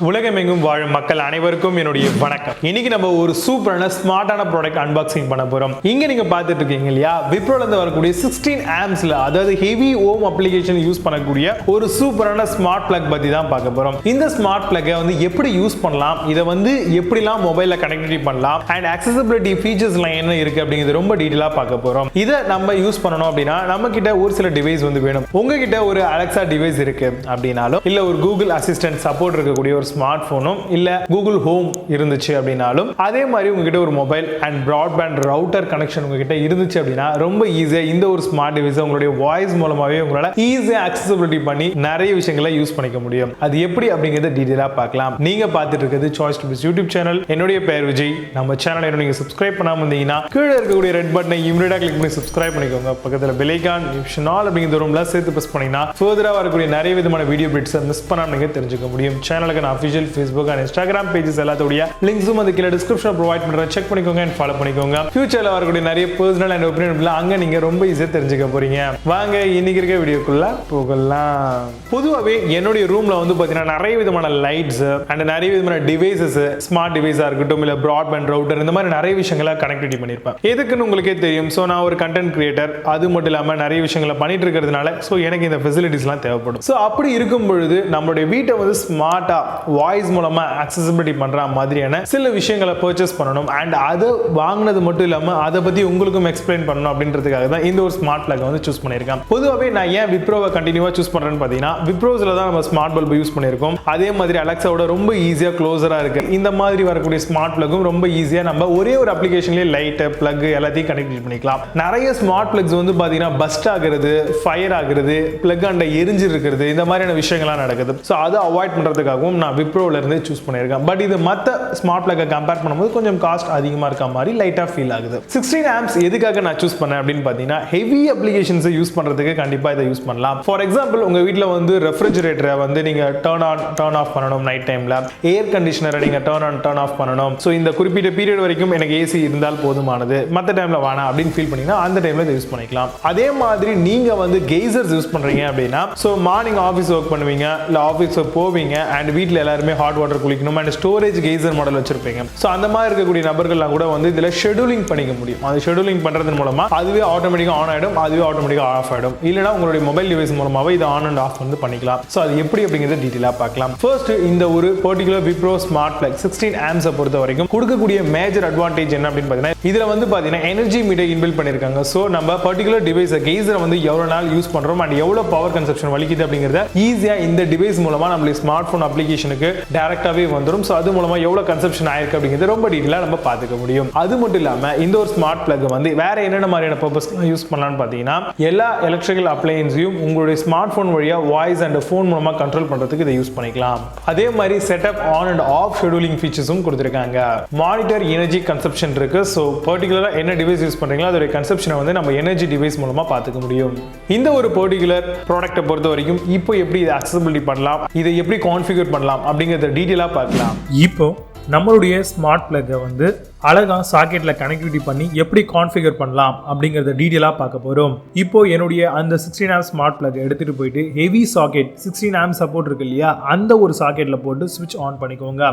உலகமெங்கும் வாழும் மக்கள் அனைவருக்கும் என்னுடைய வணக்கம். இன்னைக்கு நம்ம ஒரு சூப்பரான ஸ்மார்ட்டான ப்ராடக்ட் அன்பாக்சிங் பண்ண போறோம். இங்க நீங்க பார்த்துட்டு இருக்கீங்க இல்லையா, விப்ரோல இருந்து வரக்கூடிய 16 ஆம்ப்ஸ்ல அதாவது ஹெவி ஹோம் அப்ளிகேஷன் யூஸ் பண்ணக்கூடிய ஒரு சூப்பரான ஸ்மார்ட் பிளக் பத்தி தான் பார்க்க போறோம். இந்த ஸ்மார்ட் பிளக்கை வந்து எப்படி யூஸ் பண்ணலாம், இதை வந்து எப்படிலாம் மொபைல்ல கனெக்டிவிட்டி பண்ணலாம் அண்ட் அக்சஸபிலிட்டி ஃபீச்சர்ஸ்லாம் என்ன இருக்கு அப்படிங்கிறது ரொம்ப டீடைலா பார்க்க போறோம். இதை நம்ம யூஸ் பண்ணணும் அப்படின்னா நம்ம கிட்ட ஒரு சில டிவைஸ் வந்து வேணும். உங்ககிட்ட ஒரு அலெக்சா டிவைஸ் இருக்கு அப்படின்னாலும், இல்ல ஒரு கூகுள் அசிஸ்டன்ட் சப்போர்ட் இருக்கக்கூடிய ஒரு ஸ்மார்ட் போனும் இல்ல கூகுள் ஹோம் இருந்துச்சு அப்படின்னாலும், அதே மாதிரி உங்ககிட்ட ஒரு mobile and broadband router connection உங்ககிட்ட இருந்துச்சு அப்படின்னா ரொம்ப ஈஸியா இந்த ஒரு ஸ்மார்ட் டிவைஸ் உங்களுடைய வாய்ஸ் மூலமாவே உங்களால ஈஸியா அக்சஸபிலிட்டி பண்ணி நிறைய விஷயங்களை யூஸ் பண்ணிக்க முடியும். அது எப்படி அப்படிங்கறத டீடைலா பார்க்கலாம். நீங்க பார்த்துட்டு இருக்கிறது சாய்ஸ் டு பிஸ் யூடியூப் சேனல். என்னுடைய பேர் விஜய். நம்ம சேனலை நீங்க சப்ஸ்கிரைப் பண்ணாம இருந்தீங்கன்னா கீழே இருக்கக்கூடிய ரெட் பட்டனை இமிடியேட்டா கிளிக் பண்ணி சப்ஸ்கிரைப் பண்ணிக்கோங்க. பக்கத்துல பெல் ஐகான் ஆப்ஷன் ஆல் அப்படிங்கிற ரூம்ல சேர்த்து பிரஸ் பண்ணீங்கன்னா ஃபர்தரா வரக்கூடிய நிறைய விதமான வீடியோ பிட்ஸ் மிஸ் பண்ணாம நீங்க தெரிஞ்சுக்க முடியும். சேனலுக்கு நான் official Facebook and Instagram pages எல்லாத்தோட லிங்க்ஸும் அந்த கீழே டிஸ்கிரிப்ஷன்ல ப்ரொவைட் பண்றேன். செக் பண்ணிக்கோங்க and ஃபாலோ பண்ணிக்கோங்க. ஃபியூச்சர்ல வரக்கூடிய நிறைய பர்சனல் அண்ட் ஒபினியன் அங்க நீங்க ரொம்ப ஈஸியா தெரிஞ்சுக்க போறீங்க. வாங்க இன்னைக்கு இருக்க வீடியோக்குள்ள போகலாம். பொதுவாகவே என்னுடைய ரூம்ல வந்து பாத்தீங்கன்னா நிறைய விதமான லைட்ஸ் அண்ட் நிறைய விதமான டிவைசஸ், ஸ்மார்ட் டிவைஸா இருக்கட்டும் இல்ல பிராட்பேண்ட் ரவுட்டர், இந்த மாதிரி நிறைய விஷயங்களை கனெக்டிவிட்டி பண்ணிருப்பேன். எதுக்குன்னு உங்களுக்கே தெரியும். ஸோ நான் ஒரு கண்டென்ட் கிரியேட்டர், அது மட்டும் இல்லாம நிறைய விஷயங்களை பண்ணிட்டு இருக்கிறதுனால ஸோ எனக்கு இந்த ஃபெசிலிட்டிஸ்லாம் தேவைப்படும். ஸோ அப்படி இருக்கும் பொழுது நம்மளுடைய வீட்டை வந்து ஸ்மார்ட்டா வாய்ஸ் மூலமா அக்சஸபிலிட்டி பண்ற மாதிரியான சில விஷயங்களை பர்ச்சேஸ் பண்ணணும் அண்ட் அது வாங்கினது மட்டும் இல்லாம அதை பத்தி உங்களுக்கும் எக்ஸ்பிளைன் பண்ணணும் அப்படின்றதுக்காக தான் இந்த ஒரு ஸ்மார்ட் பிளக் வந்து சூஸ் பண்ணியிருக்கேன். பொதுவாகவே நான் ஏன் விப்ரோவை கண்டினியூவா சூஸ் பண்றேன்னு பார்த்தீங்கன்னா, விப்ரோஸ்ல தான் நம்ம ஸ்மார்ட் பல்ப் யூஸ் பண்ணியிருக்கோம். அதே மாதிரி அலெக்சாவோட ரொம்ப ஈஸியா க்ளோஸரா இருக்கு. இந்த மாதிரி வரக்கூடிய ஸ்மார்ட் பிளக்கும் ரொம்ப ஈஸியா நம்ம ஒரே ஒரு அப்ளிகேஷன்லேயே லைட் பிளக் எல்லாத்தையும் கனெக்ட் பண்ணிக்கலாம். நிறைய ஸ்மார்ட் பிளக்ஸ் வந்து பாத்தீங்கன்னா பஸ்ட் ஆகுறது, ஃபயர் ஆகுறது, பிளக் அண்ட எரிஞ்சு இருக்கிறது, இந்த மாதிரியான விஷயங்கள்லாம் நடக்குது. ஸோ அதை அவாய்ட் பண்றதுக்காகவும் நான் விப்ரோல இருந்து சூஸ் பண்ணியிருக்கேன். பட் இது மற்ற ஸ்மார்ட் பிளக்கை கம்பேர் பண்ணும்போது கொஞ்சம் காஸ்ட் அதிகமாக இருக்க மாதிரி லைட்டாக ஃபீல் ஆகுது. 16 ஆம்ப்ஸ் எதுக்காக நான் சூஸ் பண்ணேன் அப்படின்னு பார்த்தீங்கன்னா, ஹெவி அப்ளிகேஷன்ஸை யூஸ் பண்ணுறதுக்கு கண்டிப்பாக இதை யூஸ் பண்ணலாம். ஃபார் எக்ஸாம்பிள் உங்கள் வீட்டில் வந்து ரெஃப்ரிஜரேட்டரை வந்து நீங்கள் டர்ன் ஆஃப் பண்ணணும் நைட் டைமில், ஏர் கண்டிஷனரை நீங்கள் டர்ன் ஆஃப் பண்ணணும். ஸோ இந்த குறிப்பிட்ட பீரியட் வரைக்கும் எனக்கு ஏசி இருந்தால் போதுமானது, மற்ற டைமில் வேணாம் அப்படின்னு ஃபீல் பண்ணிங்கன்னா அந்த டைமில் இதை யூஸ் பண்ணிக்கலாம். அதே மாதிரி நீங்கள் வந்து கெய்சர்ஸ் யூஸ் பண்ணுறீங்க அப்படின்னா, ஸோ மார்னிங் ஆஃபீஸ் ஒர்க் பண்ணுவீங்க இல்லை ஆஃபீஸ் போவீங்க அண்ட் வீட்டில் எல்லாருமே ஹாட் வாட்டர் குளிக்கணும் அண்ட் ஸ்டோரேஜ் கெய்சர் மாடல் வச்சிருப்பீங்க. ஸோ அந்த மாதிரி இருக்கக்கூடிய நபர்கள்லாம் கூட வந்து இதில் ஷெடியூலிங் பண்ணிக்க முடியும். அது ஷெடியூலிங் பண்ணுறதன் மூலமா அதுவே ஆட்டோமேட்டிக்காக ஆன் ஆகிடும், அதுவே ஆட்டோமேட்டிக்காக ஆஃப் ஆகிடும். இல்லைனா உங்களுடைய மொபைல் டிவைஸ் மூலமாகவே இது ஆன் அண்ட் ஆஃப் வந்து பண்ணிக்கலாம். ஸோ அது எப்படி அப்படிங்கிறத டீட்டெயிலாக பார்க்கலாம். ஃபர்ஸ்ட் இந்த ஒரு பர்டிகுலர் விப்ரோ ஸ்மார்ட் பிளக் 16 ஆம்ப்ஸை பொறுத்த வரைக்கும் கொடுக்கக்கூடிய மேஜர் அட்வான்டேஜ் என்ன அப்படின்னு பார்த்தீங்கன்னா, இதில் வந்து பார்த்தீங்கன்னா எனர்ஜி மீட்டர் இன்பில்ட் பண்ணியிருக்காங்க. ஸோ நம்ம பர்டிகுலர் டிவைஸை கெய்சரை வந்து எவ்வளோ நாள் யூஸ் பண்ணுறோம் அண்ட் எவ்வளோ பவர் கன்சப்ஷன் வலிக்குது அப்படிங்கிறத ஈஸியாக இந்த டிவைஸ் மூலமாக நம்மளுடைய ஸ்மார்ட் ஃபோன் அப்ளிகேஷனுக்கு டைரக்டாகவே வந்துடும். ஸோ அது மூலமா எவ்வளவு கன்சப்ஷன் ஆயிருக்கு அப்படிங்கிறது ரொம்ப டீடைலா நம்ம பார்த்துக்க முடியும். அது மட்டும் இல்லாம இந்த ஒரு ஸ்மார்ட் பிளக் வந்து வேற என்னென்ன மாதிரியான பர்பஸ் யூஸ் பண்ணலாம்னு பார்த்தீங்கன்னா, எல்லா எலக்ட்ரிக்கல் அப்ளையன்ஸையும் உங்களுடைய ஸ்மார்ட் போன் வழியா வாய்ஸ் அண்ட் போன் மூலமா கண்ட்ரோல் பண்றதுக்கு இதை யூஸ் பண்ணிக்கலாம். அதே மாதிரி setup on and off scheduling ஃபீச்சர்ஸும் கொடுத்திருக்காங்க. மானிட்டர் எனர்ஜி கன்சப்ஷன் இருக்கு. ஸோ பர்டிகுலரா என்ன டிவைஸ் யூஸ் பண்றீங்களோ அதோட கன்சப்ஷனை வந்து நம்ம எனர்ஜி டிவைஸ் மூலமா பார்த்துக்க முடியும். இந்த ஒரு பர்டிகுலர் ப்ராடக்ட்டை பொறுத்த வரைக்கும் இப்போ எப்படி இதை அக்சஸபிலிட்டி பண்ணலாம், இதை எப்படி கான்ஃபிகர் பண்ணலாம் அப்படிங்கறத டீடைலா பார்க்கலாம். இப்போ நம்மளுடைய ஸ்மார்ட் பிளக்கை வந்து அழகாக சாக்கெட்டில் கனெக்டிவிட்டி பண்ணி எப்படி கான்ஃபிகர் பண்ணலாம் அப்படிங்கிறத டீட்டெயிலாக பார்க்க போகிறோம். இப்போ என்னுடைய அந்த 16 ஆம்ப் ஸ்மார்ட் பிளக் எடுத்துகிட்டு போயிட்டு ஹெவி சாக்கெட் 16 ஆம்ப் சப்போர்ட் இருக்கு இல்லையா, அந்த ஒரு சாக்கெட்டில் போட்டு ஸ்விட்ச் ஆன் பண்ணிக்கோங்க.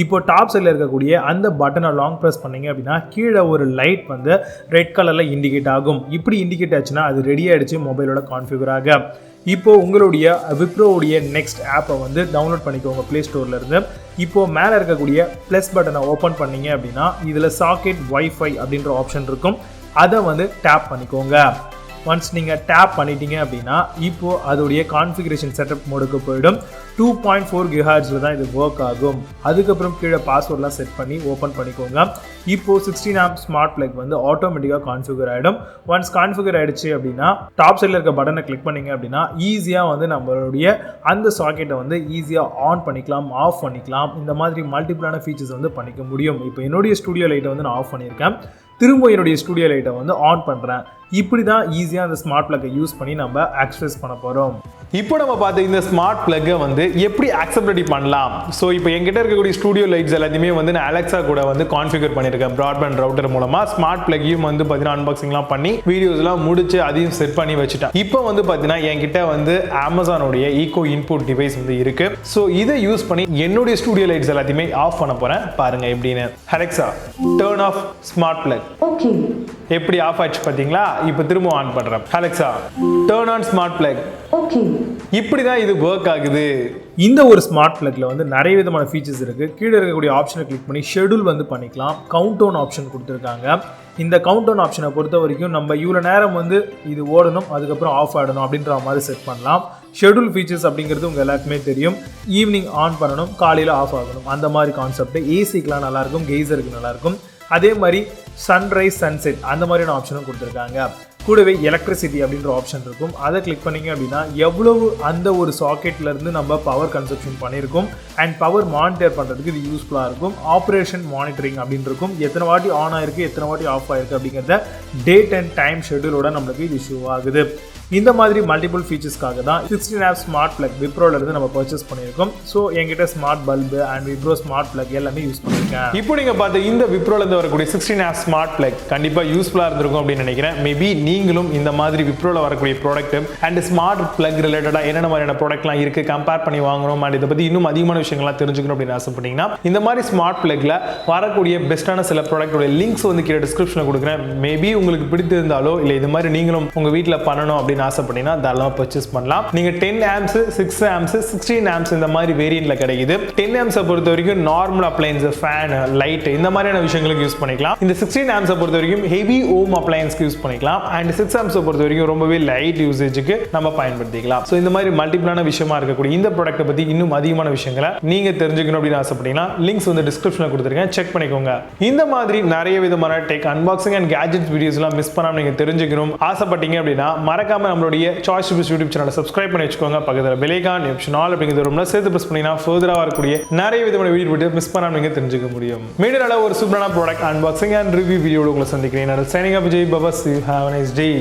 இப்போ டாப் சைடில் இருக்கக்கூடிய அந்த பட்டனை லாங் ப்ரெஸ் பண்ணீங்க அப்படின்னா கீழே ஒரு லைட் வந்து ரெட் கலரில் இண்டிகேட் ஆகும். இப்படி இண்டிகேட் ஆச்சுன்னா அது ரெடி ஆகிடுச்சு மொபைலோட கான்ஃபிகர் ஆக. இப்போ உங்களுடைய விப்ரோவுடைய நெக்ஸ்ட் ஆப்பை வந்து டவுன்லோட் பண்ணிக்கோங்க ப்ளே ஸ்டோர்லேருந்து. இப்போ மேலே இருக்கக்கூடிய ப்ளஸ் பட்டனை ஓப்பன் பண்ணீங்க அப்படின்னா இதில் சாக்கெட் வைஃபை அப்படின்ற ஆப்ஷன் இருக்கும். அதை வந்து டேப் பண்ணிக்கோங்க. ஒன்ஸ் நீங்கள் டேப் பண்ணிட்டீங்க அப்படின்னா இப்போ அதோடைய கான்ஃபிகரேஷன் செட்டப் மோடுக்கு போயிடும். 2.4 GHz தான் இது ஒர்க் ஆகும். அதுக்கப்புறம் கீழே பாஸ்வேர்ட்லாம் செட் பண்ணி ஓப்பன் பண்ணிக்கோங்க. இப்போ 16 ஆம்ப் ஸ்மார்ட் பிளக் வந்து ஆட்டோமேட்டிக்காக கான்ஃபிகர் ஆகிடும். ஒன்ஸ் கான்ஃபிகர் ஆகிடுச்சு அப்படின்னா டாப் சைடில் இருக்க பட்டனை கிளிக் பண்ணிங்க அப்படின்னா ஈஸியாக வந்து நம்மளுடைய அந்த சாக்கெட்டை வந்து ஈஸியாக ஆன் பண்ணிக்கலாம், ஆஃப் பண்ணிக்கலாம். இந்த மாதிரி மல்டிபிளான ஃபீச்சர்ஸ் வந்து பண்ணிக்க முடியும். இப்போ என்னுடைய ஸ்டுடியோ லைட்டை வந்து நான் ஆஃப் பண்ணியிருக்கேன். திரும்ப என்னுடைய ஸ்டுடியோ லைட்டை வந்து ஆன் பண்ணுறேன். இப்படி தான் ஈஸியாக அந்த ஸ்மார்ட் பிளக்கை யூஸ் பண்ணி நம்ம ஆக்சஸ் பண்ண போகிறோம். இப்போ நம்ம பார்த்த இந்த ஸ்மார்ட் பிளக்கை வந்து எப்படி ஆக்செப்டபிலிட்டி பண்ணலாம். ஸோ இப்போ என்கிட்ட இருக்கக்கூடிய ஸ்டுடியோ லைட்ஸ் எல்லாத்தையுமே வந்து நான் அலெக்ஸா கூட வந்து கான்ஃபிகர் பண்ணியிருக்கேன் ப்ராட்பேண்ட் ரவுட்டர் மூலமா. ஸ்மார்ட் பிளக்கையும் வந்து பார்த்தீங்கன்னா அன்பாக்சிங்லாம் பண்ணி வீடியோஸ்லாம் முடிச்சு அதையும் செட் பண்ணி வச்சுட்டேன். இப்போ வந்து பார்த்தீங்கன்னா என்கிட்ட வந்து அமேசானுடைய ஈகோ இன்புட் டிவைஸ் வந்து இருக்கு. ஸோ இதை யூஸ் பண்ணி என்னுடைய ஸ்டுடியோ லைட்ஸ் எல்லாத்தையுமே ஆஃப் பண்ண போறேன். பாருங்க எப்படின்னு. Alexa turn of smart plug. Okay. எப்படி ஆஃப் ஆச்சு பார்த்தீங்களா? இப்போ திரும்ப ஆன் பண்றேன். Alexa turn on smart plug. Okay. இப்படி தான் இது ஒர்க் ஆகுது. இந்த ஒரு ஸ்மார்ட் பிளக்ல வந்து நிறைய விதமான ஃபீச்சர்ஸ் இருக்குது. கீழே இருக்கக்கூடிய ஆப்ஷனை கிளிக் பண்ணி ஷெடியூல் வந்து பண்ணிக்கலாம். கவுண்ட் டவுன் ஆப்ஷன் கொடுத்துருக்காங்க. இந்த கவுண்ட் டவுன் ஆப்ஷனை பொறுத்த வரைக்கும் நம்ம இவ்வளோ நேரம் வந்து இது ஓடணும், அதுக்கப்புறம் ஆஃப் ஆகிடணும் அப்படின்ற மாதிரி செட் பண்ணலாம். ஷெடியூல் ஃபீச்சர்ஸ் அப்படிங்கிறது உங்கள் எல்லாருக்குமே தெரியும். ஈவினிங் ஆன் பண்ணணும், காலையில் ஆஃப் ஆகணும், அந்த மாதிரி கான்செப்ட். ஏசிக்கெலாம் நல்லாயிருக்கும், கெய்சருக்கு நல்லாயிருக்கும். அதே மாதிரி சன்ரைஸ் சன்செட் அந்த மாதிரியான ஆப்ஷனும் கொடுத்துருக்காங்க. கூடவே எலக்ட்ரிசிட்டி அப்படின்ற ஆப்ஷன் இருக்கும். அதை கிளிக் பண்ணிங்க அப்படின்னா எவ்வளவு அந்த ஒரு சாக்கெட்லேருந்து நம்ம பவர் கன்சப்ஷன் பண்ணியிருக்கோம் அண்ட் பவர் மானிட்டர் பண்ணுறதுக்கு இது யூஸ்ஃபுல்லாக இருக்கும். ஆப்ரேஷன் மானிட்டரிங் அப்படின்னு இருக்கும். எத்தனை வாட்டி ஆன் ஆயிருக்கு, எத்தனை வாட்டி ஆஃப் ஆயிருக்கு அப்படிங்கிறத டேட் அண்ட் டைம் ஷெடியூலோட நம்மளுக்கு இது ஷோ ஆகுது. இந்த மாதிரி மல்டிபிள் ஃபீச்சர்ஸ்க்காக தான் 16 ஆப் ஸ்மார்ட் பிளக் விப்ரோலேருந்து நம்ம பர்ச்சேஸ் பண்ணியிருக்கோம். ஸோ என்கிட்ட smart bulb and Wipro smart plug எல்லாமே யூஸ் பண்ணியிருக்கேன். இப்போ நீங்கள் பார்த்து இந்த விப்ரோலேருந்து வரக்கூடிய 16 ஆப் ஸ்மார்ட் பிளக் கண்டிப்பாக யூஸ்ஃபுல்லாக இருந்திருக்கும் அப்படின்னு நினைக்கிறேன். மேபி நீங்களும் இந்த மாதிரி விப்ரோவில் வரக்கூடிய ப்ராடக்ட் அண்ட் ஸ்மார்ட் பிளக் ரிலேட்டடாக என்னென்ன மாதிரியான ப்ராடக்ட்லாம் இருக்குது கம்பேர் பண்ணி வாங்கணும் அண்ட் இதை பற்றி இன்னும் அதிகமான விஷயங்கள்லாம் தெரிஞ்சுக்கணும் அப்படின்னு ஆசைப்பட்டீங்கன்னா இந்த மாதிரி ஸ்மார்ட் பிளக்ல வரக்கூடிய பெஸ்ட்டான சில ப்ராடக்டோட லிங்க்ஸ் வந்து கீழே டிஸ்கிரிப்ஷனில் கொடுக்குறேன். மேபி உங்களுக்கு பிடித்திருந்தாலோ இல்லை இது மாதிரி நீங்களும் உங்கள் வீட்டில் பண்ணணும் அப்படின்னு ஆசைப்பட்டீங்கன்னா தாராளமாக பர்ச்சேஸ் பண்ணலாம். நீங்க 10 ஆம்ப்ஸ், 6 ஆம்ப்ஸ், 16 ஆம்ப்ஸ் இந்த மாதிரி வேரியன்ட்ல கிடைக்குது. 10 ஆம்ப்ஸை பொறுத்த வரைக்கும் நார்மல் அப்ளையன்ஸ், ஃபேன், லைட் இந்த மாதிரியான விஷயங்களுக்கு யூஸ் பண்ணிக்கலாம். இந்த 16 ஆம்ப்ஸை பொறுத்த வரைக்கும் ஹெவி ஹோம் அப்ளையன்ஸ்க்கு யூஸ் பண்ணிக்கலாம். அண்ட் 6 ஆம்ப்ஸை பொறுத்த வரைக்கும் ரொம்பவே லைட் யூசேஜுக்கு நம்ம பயன்படுத்திக்கலாம். ஸோ இந்த மாதிரி மல்டிபிளான விஷயமா இருக்கக்கூடிய இந்த ப்ராடக்ட்டை பத்தி இன்னும் அதிகமான விஷயங்களை நீங்க தெரிஞ்சுக்கணும் அப்படின்னு ஆசைப்பட்டீங்கன்னா லிங்க்ஸ் வந்து டிஸ்கிரிப்ஷனில் கொடுத்துருக்கேன், செக் பண்ணிக்கோங்க. இந்த மாதிரி நிறைய விதமான டெக் அன்பாக்சிங் அண்ட் கேஜெட்ஸ் வீடியோஸ்லாம் மிஸ் பண்ணாம நீங்க தெரிஞ்சுக்கணும் ஆசைப்பட்டீங்க அப்படின்னா மறக்காம நம்மளுடைய சாய்ஸ் யூடியூப் சேனலை சப்ஸ்கிரைப் பண்ணி வச்சுக்கோங்க. பக்கத்தில் பெல் ஐகான் ஆப்ஷன் ஆல் அப்படிங்கிறது ரொம்ப சேர்த்து பிரஸ் பண்ணினா ஃபர்தரா வரக்கூடிய நிறைய விதமான வீடியோ மிஸ் பண்ணாம நீங்க தெரிஞ்சுக்க முடியும். மீண்டும் நல்ல ஒரு சூப்பரான ப்ராடக்ட் அன்பாக்சிங் அண்ட் ரிவ்யூ வீடியோட உங்களை சந்திக்கிறேன். Signing up Vijay Papas. Have a nice day.